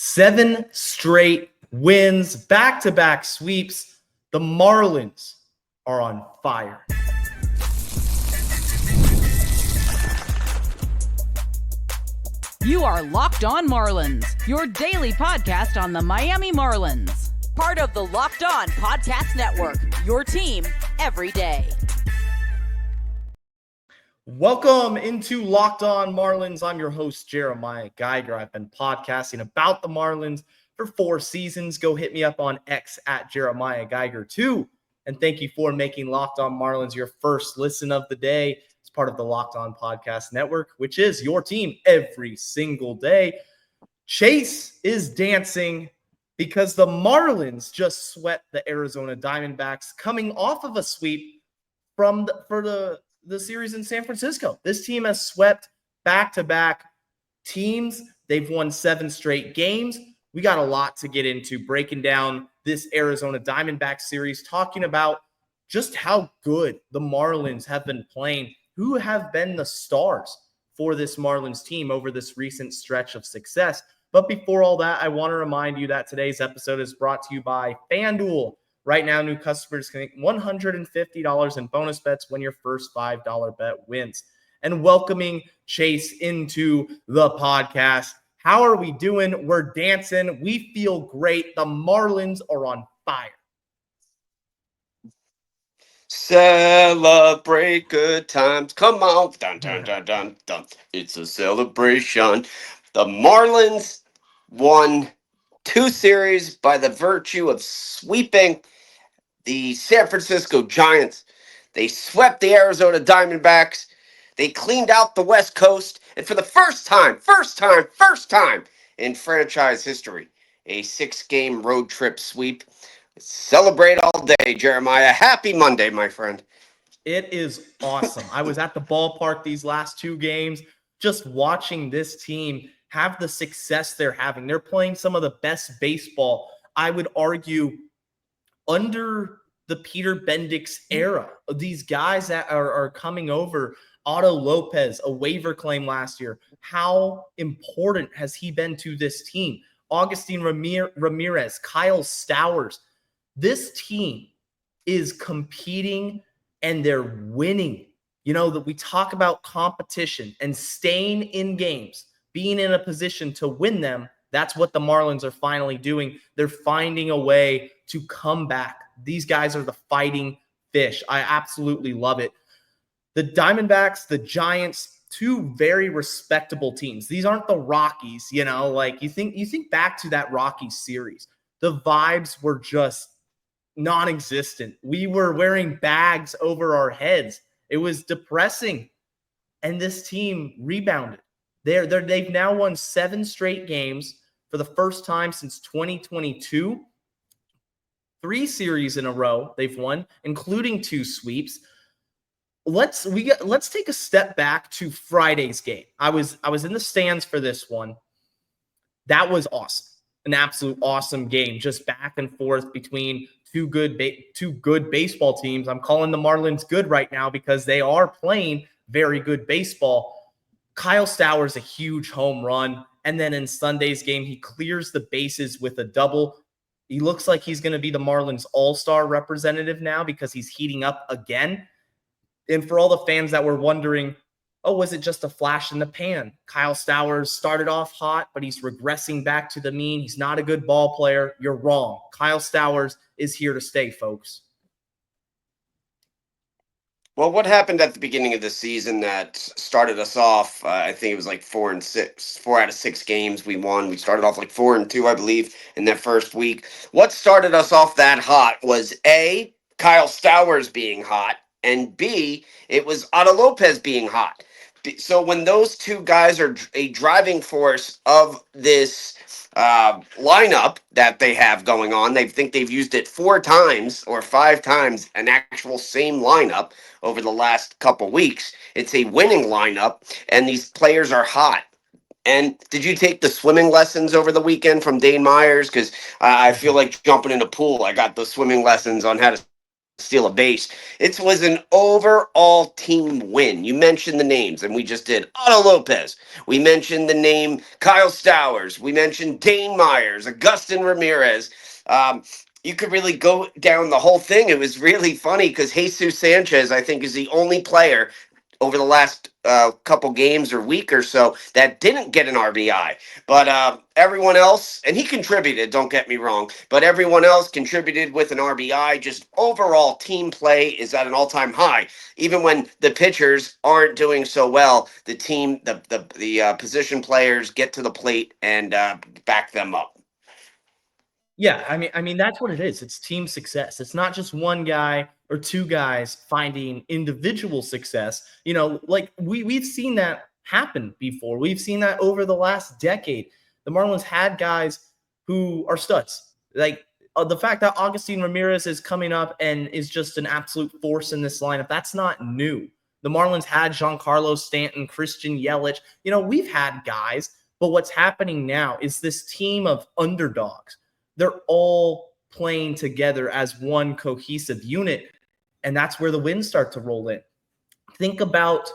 7 straight wins, back-to-back sweeps. The Marlins are on fire. You are Locked On Marlins, your daily podcast on the Miami Marlins. Part of the Locked On Podcast Network, your team every day. Welcome into Locked On Marlins. I'm your host, Jeremiah Geiger. I've been podcasting about the Marlins for 4 seasons. Go hit me up on X at Jeremiah Geiger 2. And thank you for making Locked On Marlins your first listen of the day. It's part of the Locked On Podcast Network, which is your team every single day. Chase is dancing because the Marlins just swept the Arizona Diamondbacks, coming off of a sweep for the series in San Francisco. This team has swept back-to-back teams. They've won 7 straight games. We got a lot to get into, breaking down this Arizona Diamondbacks series, talking about just how good the Marlins have been playing, who have been the stars for this Marlins team over this recent stretch of success. But before all that, I want to remind you that today's episode is brought to you by FanDuel. Right now, new customers can make $150 in bonus bets when your first $5 bet wins. And welcoming Chase into the podcast. How are we doing? We're dancing. We feel great. The Marlins are on fire. Celebrate good times. Come on. Dun, dun, dun, dun, dun. It's a celebration. The Marlins won 2 series by the virtue of sweeping the San Francisco Giants. They swept the Arizona Diamondbacks. They cleaned out the West Coast. And for the first time in franchise history, a 6-game road trip sweep. Celebrate all day, Jeremiah. Happy Monday, my friend. It is awesome. I was at the ballpark these last 2 games, just watching this team have the success they're having. They're playing some of the best baseball, I would argue, under the Peter Bendix era. These guys that are coming over, Otto Lopez, a waiver claim last year. How important has he been to this team? Agustin Ramirez, Kyle Stowers. This team is competing and they're winning. You know, that we talk about competition and staying in games, being in a position to win them. That's what the Marlins are finally doing. They're finding a way to come back. These guys are the fighting fish. I absolutely love it. The Diamondbacks, the Giants, 2 very respectable teams. These aren't the Rockies, you know, like you think back to that Rockies series. The vibes were just non-existent. We were wearing bags over our heads. It was depressing. And this team rebounded. They've now won 7 straight games for the first time since 2022. 3 series in a row they've won, including 2 sweeps. Let's take a step back to Friday's game. I was in the stands for this one. That was awesome. An absolute awesome game, just back and forth between two good baseball teams. I'm calling the Marlins good right now because they are playing very good baseball. Kyle Stowers, a huge home run. And then in Sunday's game, he clears the bases with a double. He looks like he's going to be the Marlins all-star representative now because he's heating up again. And for all the fans that were wondering, oh, was it just a flash in the pan? Kyle Stowers started off hot, but he's regressing back to the mean. He's not a good ball player. You're wrong. Kyle Stowers is here to stay, folks. Well, what happened at the beginning of the season that started us off? I think it was like 4-6, 4 out of 6 games we won. We started off like 4-2, I believe, in that first week. What started us off that hot was A, Kyle Stowers being hot, and B, it was Otto Lopez being hot. So when those 2 guys are a driving force of this lineup that they have going on, they think they've used it 4 times or 5 times, an actual same lineup over the last couple weeks. It's a winning lineup, and these players are hot. And did you take the swimming lessons over the weekend from Dane Myers? Because I feel like jumping in a pool. I got the swimming lessons on how to steal a base. It was an overall team win. You mentioned the names, and we just did Otto Lopez. We mentioned the name Kyle Stowers. We mentioned Dane Myers, Agustin Ramirez. You could really go down the whole thing. It was really funny because Jesus Sanchez, I think, is the only player over the last couple games or week or so that didn't get an RBI. But everyone else, and he contributed, don't get me wrong, but everyone else contributed with an RBI. Just overall team play is at an all-time high. Even when the pitchers aren't doing so well, the team, the position players get to the plate and back them up. Yeah, I mean that's what it is. It's team success. It's not just one guy or two guys finding individual success. Like we've seen that happen before. We've seen that over the last decade. The Marlins had guys who are studs. Like the fact that Agustin Ramirez is coming up and is just an absolute force in this lineup, that's not new. The Marlins had Giancarlo Stanton, Christian Yelich. We've had guys, but what's happening now is this team of underdogs. They're all playing together as one cohesive unit, and that's where the wins start to roll in. Think about,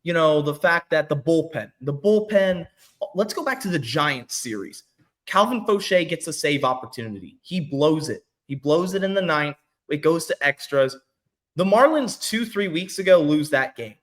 the fact that the bullpen, let's go back to the Giants series. Calvin Fauché gets a save opportunity. He blows it. He blows it in the ninth. It goes to extras. The Marlins 2-3 weeks ago lose that game.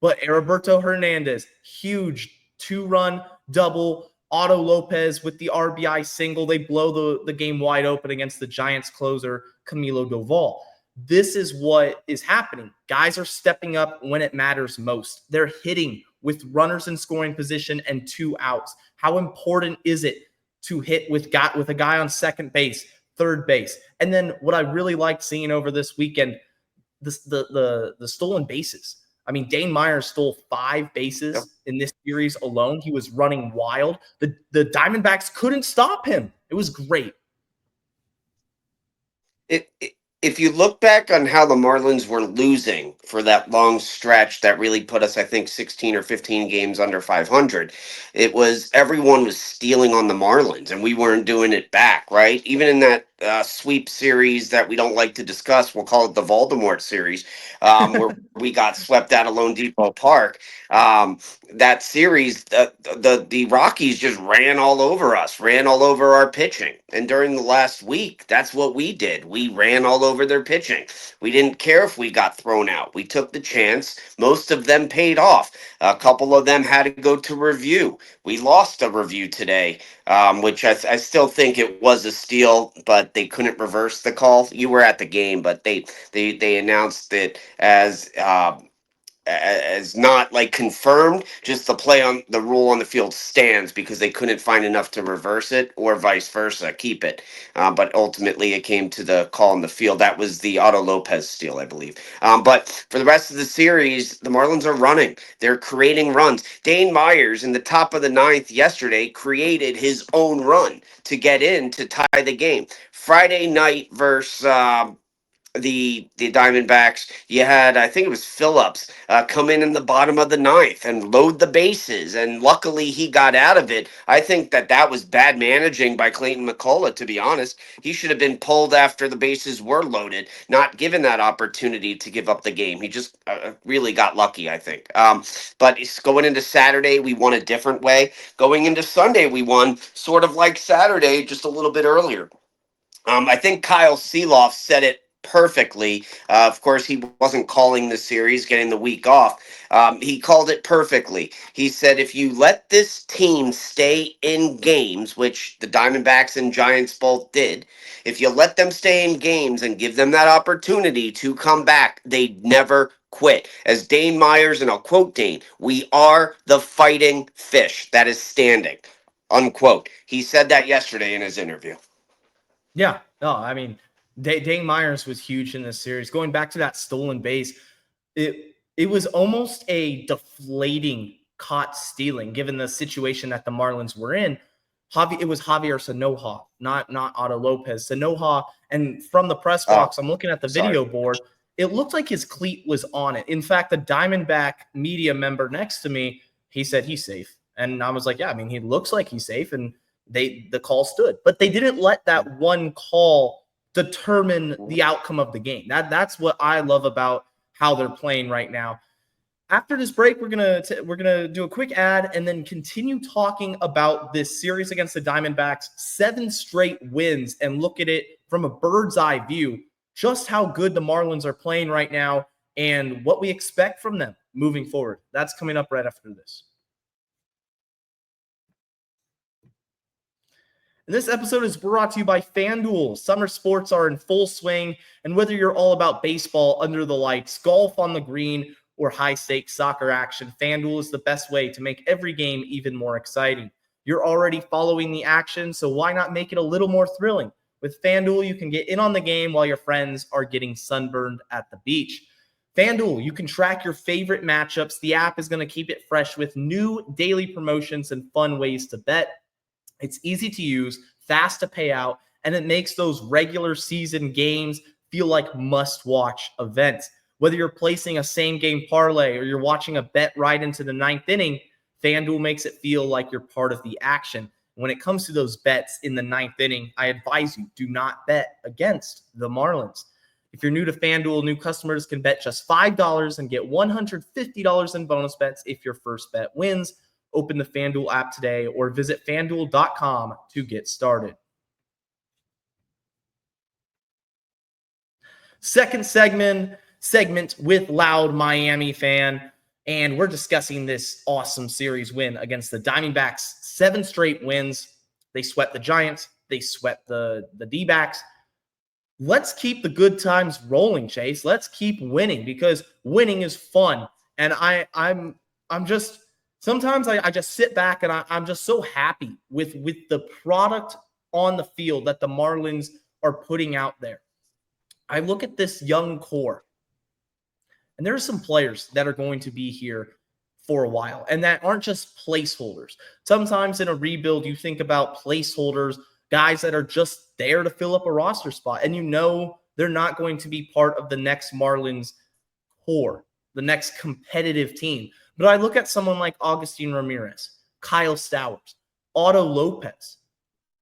But Heriberto Hernandez, huge 2-run double. Otto Lopez with the RBI single. They blow the game wide open against the Giants closer, Camilo Doval. This is what is happening. Guys are stepping up when it matters most. They're hitting with runners in scoring position and 2 outs. How important is it to hit with a guy on second base, third base? And then what I really liked seeing over this weekend, the stolen bases. I mean, Dane Myers stole 5 bases in this series alone. He was running wild. The Diamondbacks couldn't stop him. It was great. If you look back on how the Marlins were losing for that long stretch that really put us, I think, 16 or 15 games under 500, it was everyone was stealing on the Marlins, and we weren't doing it back, right? Even in that sweep series that we don't like to discuss, we'll call it the Voldemort series, where we got swept out of Lone Depot Park. That series, the Rockies just ran all over us, ran all over our pitching. And during the last week, that's what we did. We ran all over their pitching. We didn't care if we got thrown out. We took the chance. Most of them paid off. A couple of them had to go to review. We lost a review today, which I still think it was a steal, but they couldn't reverse the call. You were at the game, but they announced it as not like confirmed, just the play on the rule on the field stands because they couldn't find enough to reverse it or vice versa, keep it. But ultimately it came to the call on the field. That was the Otto Lopez steal, I believe. But for the rest of the series, the Marlins are running. They're creating runs. Dane Myers in the top of the ninth yesterday created his own run to get in to tie the game. Friday night versus the Diamondbacks, you had, I think it was Phillips, come in the bottom of the ninth and load the bases, and luckily he got out of it. I think that was bad managing by Clayton McCullough, to be honest. He should have been pulled after the bases were loaded, not given that opportunity to give up the game. He just really got lucky, I think. But going into Saturday, we won a different way. Going into Sunday, we won sort of like Saturday, just a little bit earlier. I think Kyle Seeloff said it perfectly. Of course, he wasn't calling the series, getting the week off. He called it perfectly. He said, if you let this team stay in games, which the Diamondbacks and Giants both did, if you let them stay in games and give them that opportunity to come back, they never quit. As Dane Myers, and I'll quote Dane, we are the fighting fish that is standing, unquote. He said that yesterday in his interview. Yeah, no, I mean, Dane Myers was huge in this series. Going back to that stolen base, it was almost a deflating caught stealing, given the situation that the Marlins were in. It was Javier Sanoja, not Otto Lopez. Sanoja, and from the press box, I'm looking at the video board. It looked like his cleat was on it. In fact, the Diamondback media member next to me, he said he's safe. And I was like, yeah, I mean, he looks like he's safe. And the call stood. But they didn't let that one call determine the outcome of the game. That's what I love about how they're playing right now. After this break, we're gonna do a quick ad and then continue talking about this series against the Diamondbacks, 7 straight wins, and look at it from a bird's eye view, just how good the Marlins are playing right now and what we expect from them moving forward. That's coming up right after this. And this episode is brought to you by FanDuel. Summer sports are in full swing, and whether you're all about baseball under the lights, golf on the green, or high-stakes soccer action, FanDuel is the best way to make every game even more exciting. You're already following the action, so why not make it a little more thrilling? With FanDuel, you can get in on the game while your friends are getting sunburned at the beach. FanDuel, you can track your favorite matchups. The app is going to keep it fresh with new daily promotions and fun ways to bet. It's easy to use, fast to pay out, and it makes those regular season games feel like must-watch events. Whether you're placing a same-game parlay or you're watching a bet right into the 9th inning, FanDuel makes it feel like you're part of the action. When it comes to those bets in the 9th inning, I advise you, do not bet against the Marlins. If you're new to FanDuel, new customers can bet just $5 and get $150 in bonus bets if your first bet wins. Open the FanDuel app today or visit FanDuel.com to get started. Second segment with Loud Miami Fan, and we're discussing this awesome series win against the Diamondbacks. 7 straight wins. They swept the Giants. They swept the D-backs. Let's keep the good times rolling, Chase. Let's keep winning because winning is fun. And I'm just sometimes I just sit back and I'm just so happy with the product on the field that the Marlins are putting out there. I look at this young core, and there are some players that are going to be here for a while and that aren't just placeholders. Sometimes in a rebuild, you think about placeholders, guys that are just there to fill up a roster spot, and you know they're not going to be part of the next Marlins core, the next competitive team. But I look at someone like Agustin Ramirez, Kyle Stowers, Otto Lopez.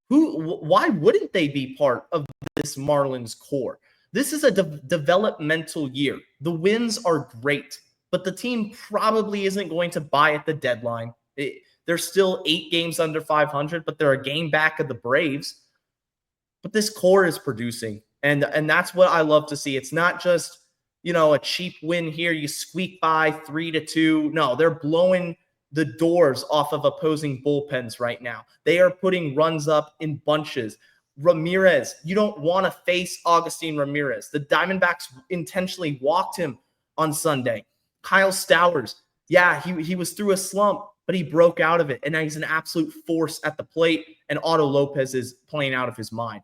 Why wouldn't they be part of this Marlins core? This is a developmental year. The wins are great, but the team probably isn't going to buy at the deadline. They're still 8 games under 500, but they're a game back of the Braves. But this core is producing, and that's what I love to see. It's not just, a cheap win here. You squeak by 3-2. No, they're blowing the doors off of opposing bullpens right now. They are putting runs up in bunches. Ramirez, you don't want to face Agustin Ramirez. The Diamondbacks intentionally walked him on Sunday. Kyle Stowers, yeah, he was through a slump, but he broke out of it, and now he's an absolute force at the plate, and Otto Lopez is playing out of his mind.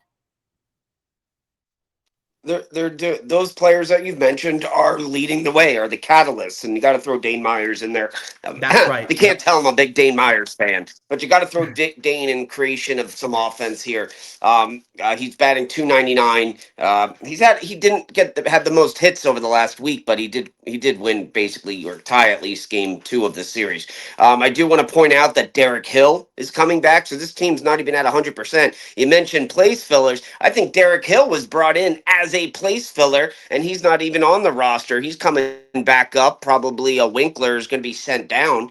Those players that you've mentioned are leading the way, are the catalysts, and you got to throw Dane Myers in there. That's right. You can't tell I'm a big Dane Myers fan, but you got to throw Dane in creation of some offense here. He's batting .299. He didn't have the most hits over the last week, but he did win basically, or tie at least game 2 of the series. I do want to point out that Derek Hill is coming back, so this team's not even at 100%. You mentioned place fillers. I think Derek Hill was brought in as a place filler, and he's not even on the roster. He's coming back up. Probably a Winkler is going to be sent down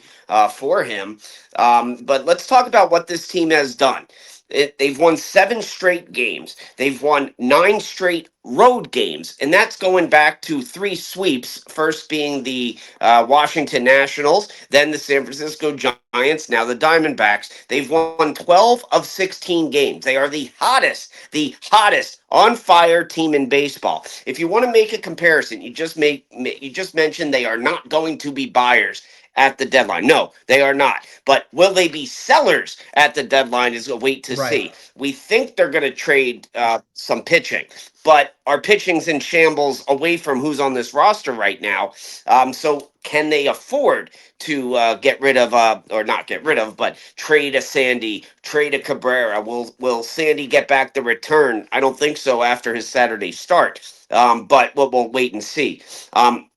for him. But let's talk about what this team has done. They've won 7 straight games. They've won 9 straight road games, and that's going back to 3 sweeps, first being the Washington Nationals, then the San Francisco Giants, now the Diamondbacks. They've won 12 of 16 games. They are the hottest on fire team in baseball. If you want to make a comparison, you just mentioned they are not going to be buyers at the deadline. No, they are not. But will they be sellers at the deadline is a wait to see. We think they're going to trade some pitching, but our pitching's in shambles away from who's on this roster right now. So can they afford to get rid of, or not get rid of, but trade a Sandy, trade a Cabrera? Will Sandy get back the return? I don't think so after his Saturday start. But we'll wait and see.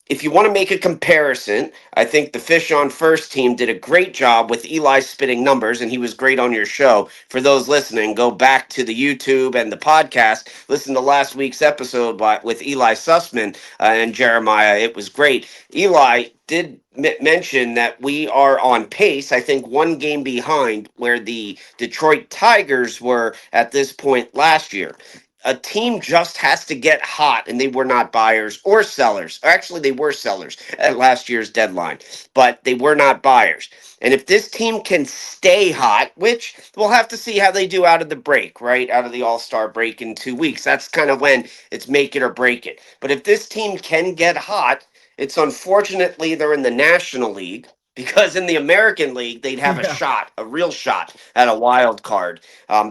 if you want to make a comparison, I think the Fish on First team did a great job with Eli spitting numbers, and he was great on your show. For those listening, go back to the YouTube and the podcast. Listen to last week's episode with Eli Sussman and Jeremiah. It was great. Eli did mention that we are on pace, I think, one game behind where the Detroit Tigers were at this point last year. A team just has to get hot, and they were not buyers or sellers. Actually, they were sellers at last year's deadline, but they were not buyers. And if this team can stay hot, which we'll have to see how they do out of the break, right? Out of the All-Star break in 2 weeks. That's kind of when it's make it or break it. But if this team can get hot, it's unfortunately they're in the National League, because in the American League, they'd have a Yeah. shot, a real shot at a wild card.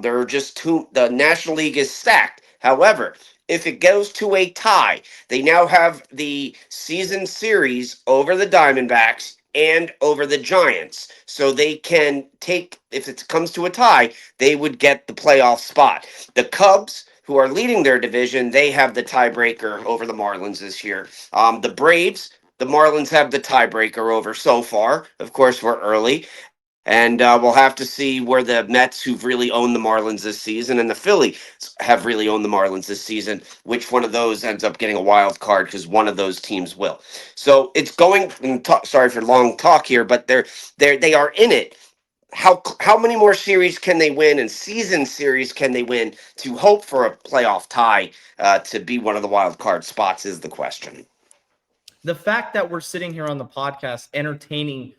There are just two. The National League is stacked. However, if it goes to a tie, they now have the season series over the Diamondbacks and over the Giants. So they can take, if it comes to a tie, they would get the playoff spot. The Cubs, who are leading their division, they have the tiebreaker over the Marlins this year. The Braves, the Marlins have the tiebreaker over so far. Of course, we're early. And we'll have to see where the Mets, who've really owned the Marlins this season, and the Phillies have really owned the Marlins this season, which one of those ends up getting a wild card, because one of those teams will. So it's going. Sorry for long talk here, but they are in it. How many more series can they win, and season series can they win to hope for a playoff tie to be one of the wild card spots is the question. The fact that we're sitting here on the podcast entertaining,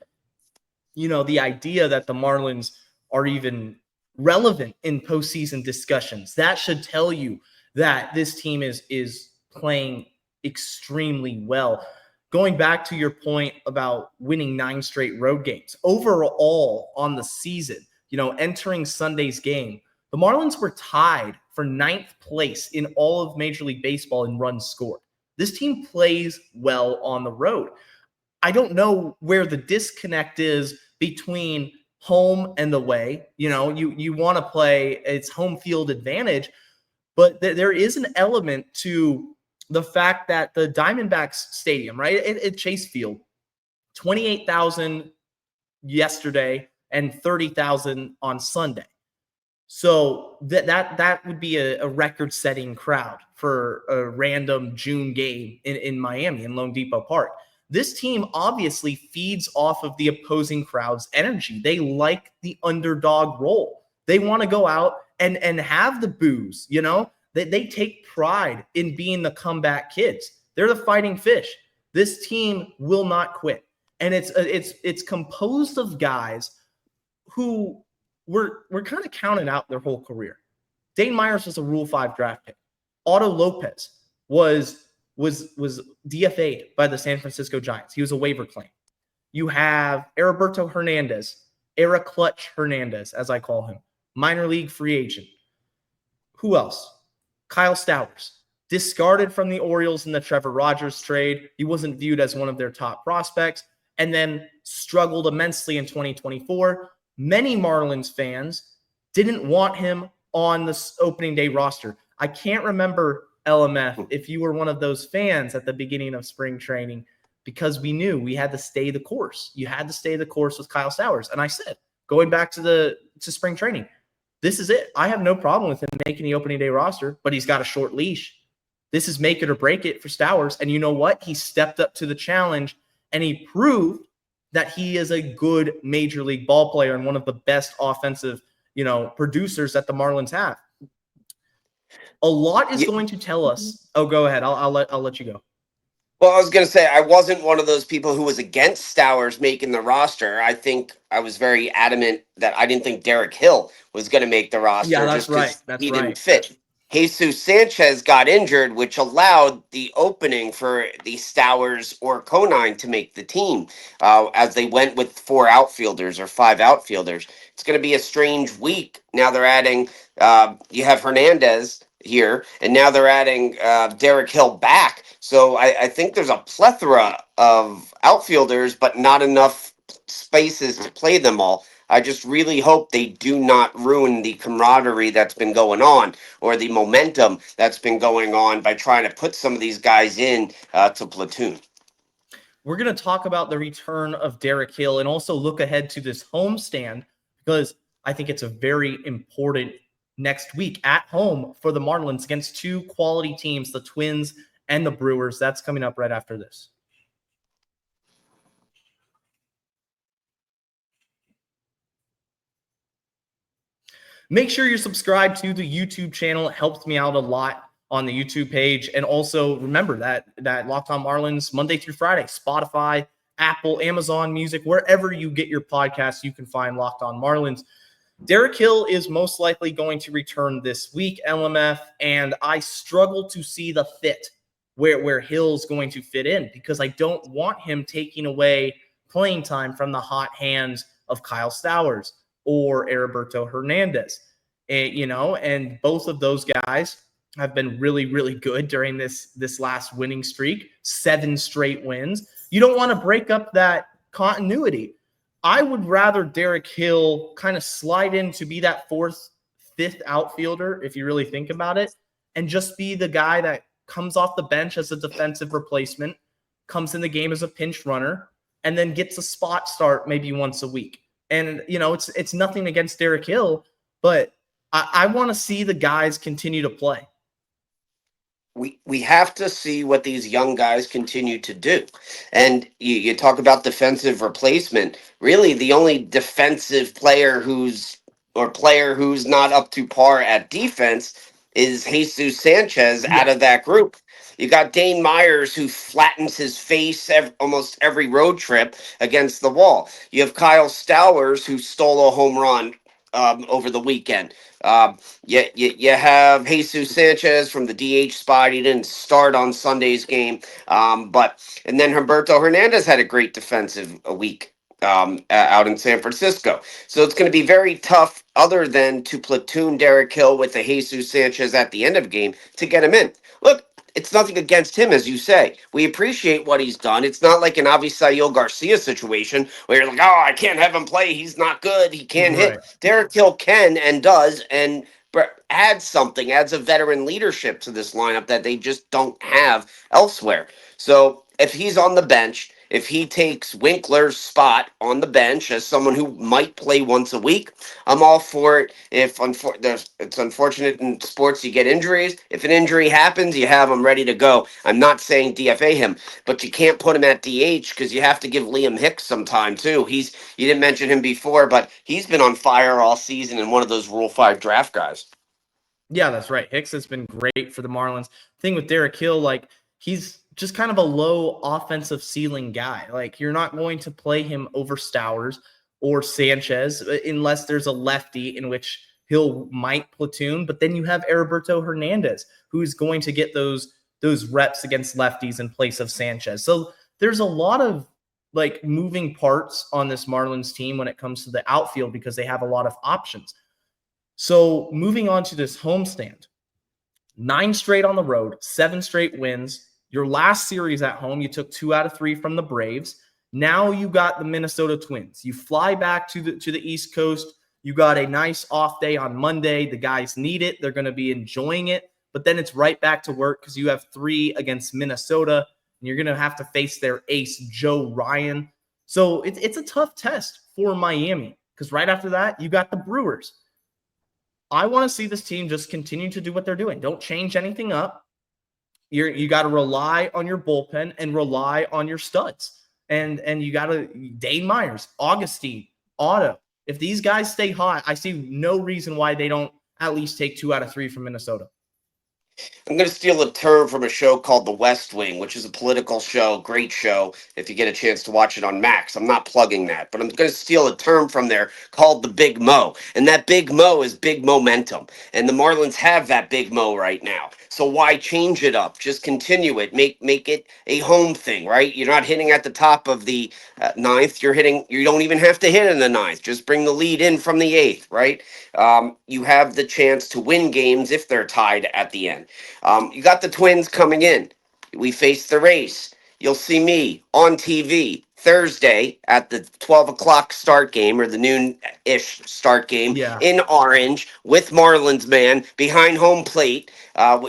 the idea that the Marlins are even relevant in postseason discussions, that should tell you that this team is playing extremely well. Going back to your point about winning 9 straight road games, overall on the season, entering Sunday's game, the Marlins were tied for 9th place in all of Major League Baseball in runs scored. This team plays well on the road. I don't know where the disconnect is between home and the way. You want to play, it's home field advantage, but there is an element to the fact that the Diamondbacks stadium, right, at Chase Field, 28,000 yesterday and 30,000 on Sunday. So that would be a record-setting crowd for a random June game in Miami, in Lone Depot Park. This team obviously feeds off of the opposing crowd's energy. They like the underdog role. They want to go out and have the boos, They take pride in being the comeback kids. They're the fighting fish. This team will not quit. And it's composed of guys who we're kind of counting out their whole career. Dane Myers was a Rule 5 draft pick. Otto Lopez was DFA'd by the San Francisco Giants. He was a waiver claim. You have Heriberto Hernandez, Era Clutch Hernandez, as I call him, minor league free agent. Who else? Kyle Stowers, discarded from the Orioles in the Trevor Rogers trade. He wasn't viewed as one of their top prospects, and then struggled immensely in 2024. Many Marlins fans didn't want him on the opening day roster. I can't remember, LMF, if you were one of those fans at the beginning of spring training, because we knew we had to stay the course. You had to stay the course with Kyle Stowers. And I said, going back to spring training, this is it. I have no problem with him making the opening day roster, but he's got a short leash. This is make it or break it for Stowers. And you know what? He stepped up to the challenge, and he proved that he is a good major league ball player and one of the best offensive, producers that the Marlins have. A lot is going to tell us. Oh, go ahead. I'll let you go. Well, I was going to say, I wasn't one of those people who was against Stowers making the roster. I think I was very adamant that I didn't think Derek Hill was going to make the roster. Yeah, that's just right. He didn't fit. Jesus Sanchez got injured, which allowed the opening for the Stowers or Conine to make the team, as they went with 4 outfielders or 5 outfielders. It's going to be a strange week. Now they're adding, you have Hernandez here, and now they're adding Derek Hill back. So I think there's a plethora of outfielders, but not enough spaces to play them all. I just really hope they do not ruin the camaraderie that's been going on, or the momentum that's been going on, by trying to put some of these guys in to platoon. we're going to talk about the return of Derek Hill and also look ahead to this homestand because I think it's a very important next week at home for the Marlins against two quality teams, the Twins and the Brewers. That's coming up right after this. Make sure you're subscribed to the YouTube channel. It helps me out a lot on the YouTube page. And also remember that Locked On Marlins, Monday through Friday, Spotify, Apple, Amazon Music, wherever you get your podcasts, you can find Locked On Marlins. Derek Hill is most likely going to return this week, LMF, and I struggle to see the fit where Hill's going to fit in because I don't want him taking away playing time from the hot hands of Kyle Stowers or Heriberto Hernandez. And both of those guys have been really, really good during this last winning streak, 7 straight wins. You don't want to break up that continuity. I would rather Derek Hill kind of slide in to be that 4th, 5th outfielder, if you really think about it, and just be the guy that comes off the bench as a defensive replacement, comes in the game as a pinch runner, and then gets a spot start maybe once a week. And, it's nothing against Derek Hill, but I want to see the guys continue to play. We have to see what these young guys continue to do. And you talk about defensive replacement. Really, the only defensive player who's not up to par at defense is Jesus Sanchez out of that group. You got Dane Myers, who flattens his face almost every road trip against the wall. You have Kyle Stowers, who stole a home run over the weekend. You have Jesus Sanchez from the DH spot. He didn't start on Sunday's game, and then Heriberto Hernandez had a great defensive week out in San Francisco. So it's going to be very tough, other than to platoon Derek Hill with the Jesus Sanchez at the end of the game to get him in. Look, it's nothing against him, as you say. We appreciate what he's done. It's not like an Avisail Garcia situation where you're like, oh, I can't have him play. He's not good. He can't hit. Derek Hill can and does and adds a veteran leadership to this lineup that they just don't have elsewhere. So if he's on the bench, if he takes Winkler's spot on the bench as someone who might play once a week, I'm all for it. It's unfortunate in sports you get injuries. If an injury happens, you have him ready to go. I'm not saying DFA him, but you can't put him at DH because you have to give Liam Hicks some time too. You didn't mention him before, but he's been on fire all season and one of those Rule 5 draft guys. Yeah, that's right. Hicks has been great for the Marlins. Thing with Derek Hill, he's just kind of a low offensive ceiling guy. You're not going to play him over Stowers or Sanchez unless there's a lefty in which Hill might platoon. But then you have Heriberto Hernandez, who's going to get those reps against lefties in place of Sanchez. So there's a lot of moving parts on this Marlins team when it comes to the outfield because they have a lot of options. So moving on to this homestand, 9 straight on the road, 7 straight wins. Your last series at home, you took 2 out of 3 from the Braves. Now you got the Minnesota Twins. You fly back to the East Coast. You got a nice off day on Monday. The guys need it. They're going to be enjoying it. But then it's right back to work because you have 3 against Minnesota. And you're going to have to face their ace, Joe Ryan. So it's a tough test for Miami because right after that, you got the Brewers. I want to see this team just continue to do what they're doing. Don't change anything up. You got to rely on your bullpen and rely on your studs. And you got to Dane Myers, Agustin, Otto. If these guys stay hot, I see no reason why they don't at least take 2 out of 3 from Minnesota. I'm going to steal a term from a show called The West Wing, which is a political show, great show, if you get a chance to watch it on Max. I'm not plugging that, but I'm going to steal a term from there called the Big Mo. And that Big Mo is big momentum. And the Marlins have that Big Mo right now. So why change it up? Just continue it. Make it a home thing, right? You're not hitting at the top of the 9th. You don't even have to hit in the 9th. Just bring the lead in from the 8th, right? You have the chance to win games if they're tied at the end. You got the Twins coming in. We face the Rays. You'll see me on TV Thursday at the 12 o'clock start game, or the noon-ish start game Yeah. in Orange with Marlins man behind home plate.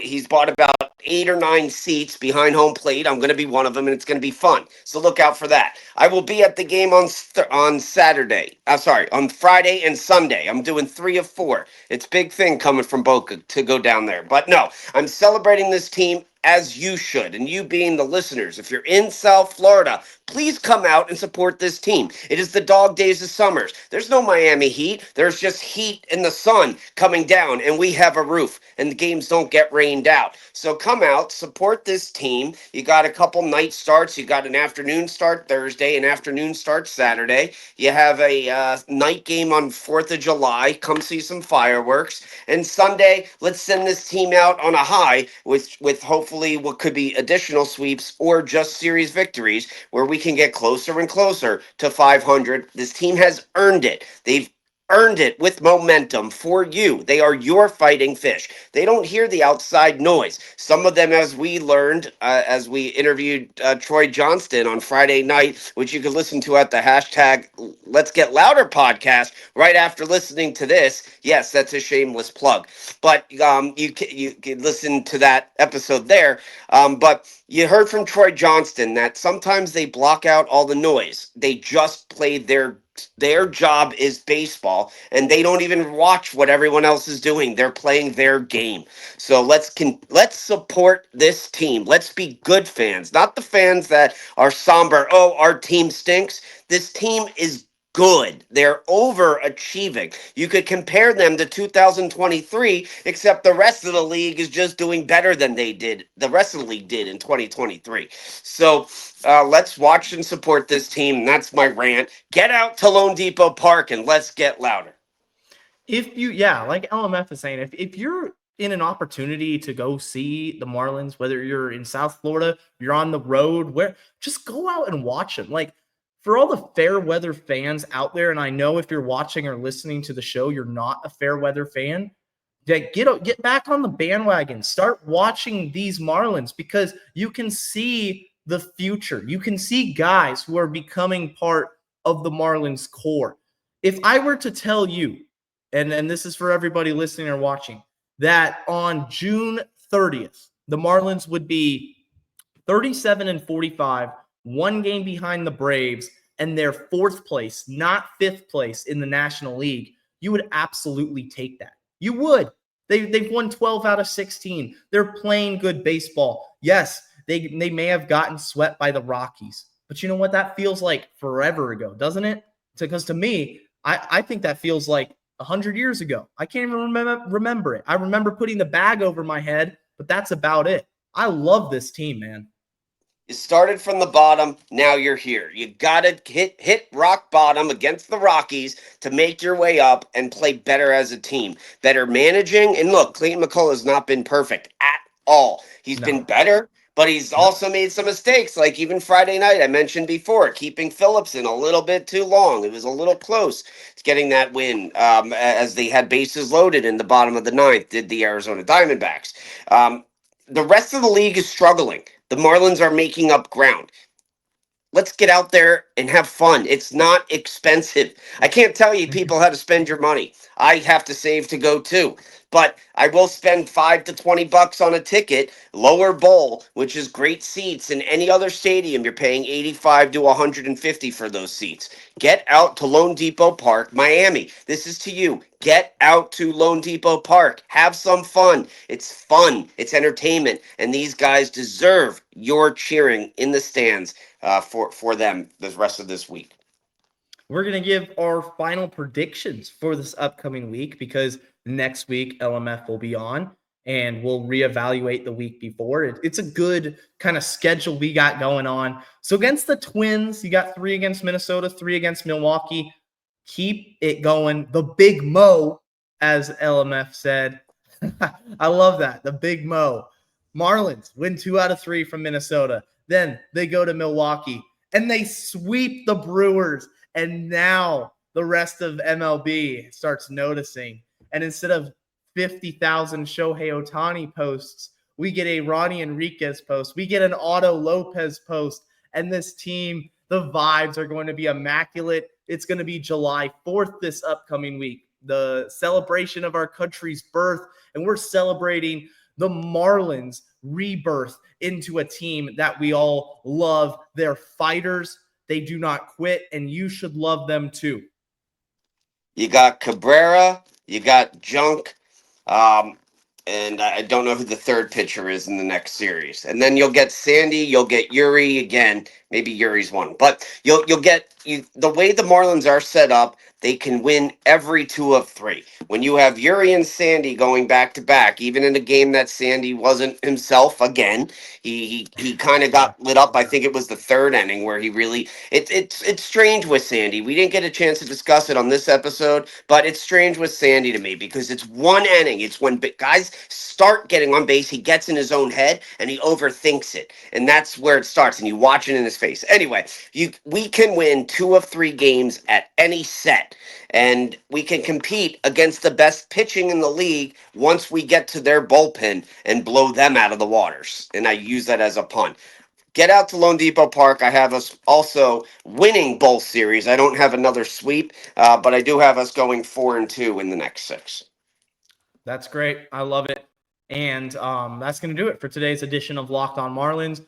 He's bought about 8 or 9 seats behind home plate. I'm going to be one of them, and it's going to be fun. So look out for that. I will be at the game on Saturday. On Friday and Sunday. I'm doing 3 of 4. It's big thing coming from Boca to go down there. But no, I'm celebrating this team as you should, and you being the listeners. If you're in South Florida, please come out and support this team. It is the dog days of summers. There's no Miami heat. There's just heat in the sun coming down, and we have a roof, and the games don't get rained out. So come out, support this team. You got a couple night starts. You got an afternoon start Thursday, an afternoon start Saturday. You have a night game on 4th of July. Come see some fireworks. And Sunday, let's send this team out on a high with hopefully what could be additional sweeps or just series victories, where we can get closer and closer to 500. This team has earned it. They've earned it with momentum for you. They are your fighting fish. They don't hear the outside noise. Some of them, as we learned, as we interviewed Troy Johnston on Friday night, which you can listen to at the hashtag Let's Get Louder podcast right after listening to this. Yes, that's a shameless plug, but you can listen to that episode there. But you heard from Troy Johnston that sometimes they block out all the noise. They just play their job is baseball, and they don't even watch what everyone else is doing. They're playing their game. So let's support this team. Let's be good fans, not the fans that are somber. Oh, our team stinks. This team is good. They're overachieving. You could compare them to 2023, except the rest of the league is just doing better than the rest of the league did in 2023. So let's watch and support this team. That's my rant. Get out to Lone Depot Park and let's get louder. Like LMF is saying, if you're in an opportunity to go see the Marlins, whether you're in South Florida, you're on the road, just go out and watch them. Like, for all the fair weather fans out there, and I know if you're watching or listening to the show, you're not a fair weather fan, get back on the bandwagon. Start watching these Marlins, because you can see the future. You can see guys who are becoming part of the Marlins core. If I were to tell you, and this is for everybody listening or watching, that on June 30th, the Marlins would be 37-45, one game behind the Braves, and they're 4th place, not 5th place in the National League, you would absolutely take that. You would. They've won 12 out of 16. They're playing good baseball. Yes, they may have gotten swept by the Rockies, but you know what? That feels like forever ago, doesn't it? Because to me, I think that feels like 100 years ago. I can't even remember it. I remember putting the bag over my head, but that's about it. I love this team, man. You started from the bottom. Now you're here. You got to hit rock bottom against the Rockies to make your way up and play better as a team. Better managing. And look, Clayton McCullough has not been perfect at all. He's been better, but he's also made some mistakes. Like even Friday night, I mentioned before, keeping Phillips in a little bit too long. It was a little close to getting that win as they had bases loaded in the bottom of the 9th, did the Arizona Diamondbacks. The rest of the league is struggling. The Marlins are making up ground. Let's get out there and have fun. It's not expensive. I can't tell you people how to spend your money. I have to save to go too. But I will spend $5 to $20 on a ticket, lower bowl, which is great seats. In any other stadium, you're paying $85 to $150 for those seats. Get out to Lone Depot Park, Miami. This is to you. Get out to Lone Depot Park. Have some fun. It's fun. It's entertainment. And these guys deserve your cheering in the stands for them the rest of this week. We're going to give our final predictions for this upcoming week, because next week LMF will be on and we'll reevaluate the week before. It's a good kind of schedule we got going on. So against the Twins, you got 3 against Minnesota, 3 against Milwaukee. Keep it going. The Big Mo, as LMF said. I love that. The Big Mo. Marlins win 2 out of 3 from Minnesota. Then they go to Milwaukee and they sweep the Brewers. And now the rest of MLB starts noticing. And instead of 50,000 Shohei Ohtani posts, we get a Ronnie Enriquez post. We get an Otto Lopez post. And this team The vibes are going to be immaculate. It's going to be July 4th this upcoming week, the celebration of our country's birth, and we're celebrating the Marlins' rebirth into a team that we all love. They're fighters. They do not quit, and you should love them too. You got Cabrera, you got Junk, and I don't know who the third pitcher is in the next series. And then you'll get Sandy, you'll get Yuri again. Maybe Yuri's one, but you'll get the way the Marlins are set up. They can win every 2 of 3. When you have Yuri and Sandy going back to back, even in a game that Sandy wasn't himself again, he kind of got lit up. I think it was the 3rd inning where he really it's strange with Sandy. We didn't get a chance to discuss it on this episode, but it's strange with Sandy to me because it's one inning. It's when guys start getting on base, he gets in his own head and he overthinks it, and that's where it starts. And you watch it in his face. Anyway, we can win 2 of 3 games at any set. And we can compete against the best pitching in the league once we get to their bullpen and blow them out of the waters. And I use that as a pun. Get out to Lone Depot Park. I have us also winning both series. I don't have another sweep, but I do have us going 4-2 in the next 6. That's great. I love it. And that's going to do it for today's edition of Locked On Marlins.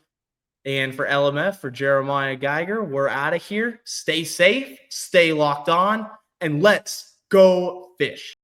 And for LMF, for Jeremiah Geiger, we're out of here. Stay safe, stay locked on, and let's go fish.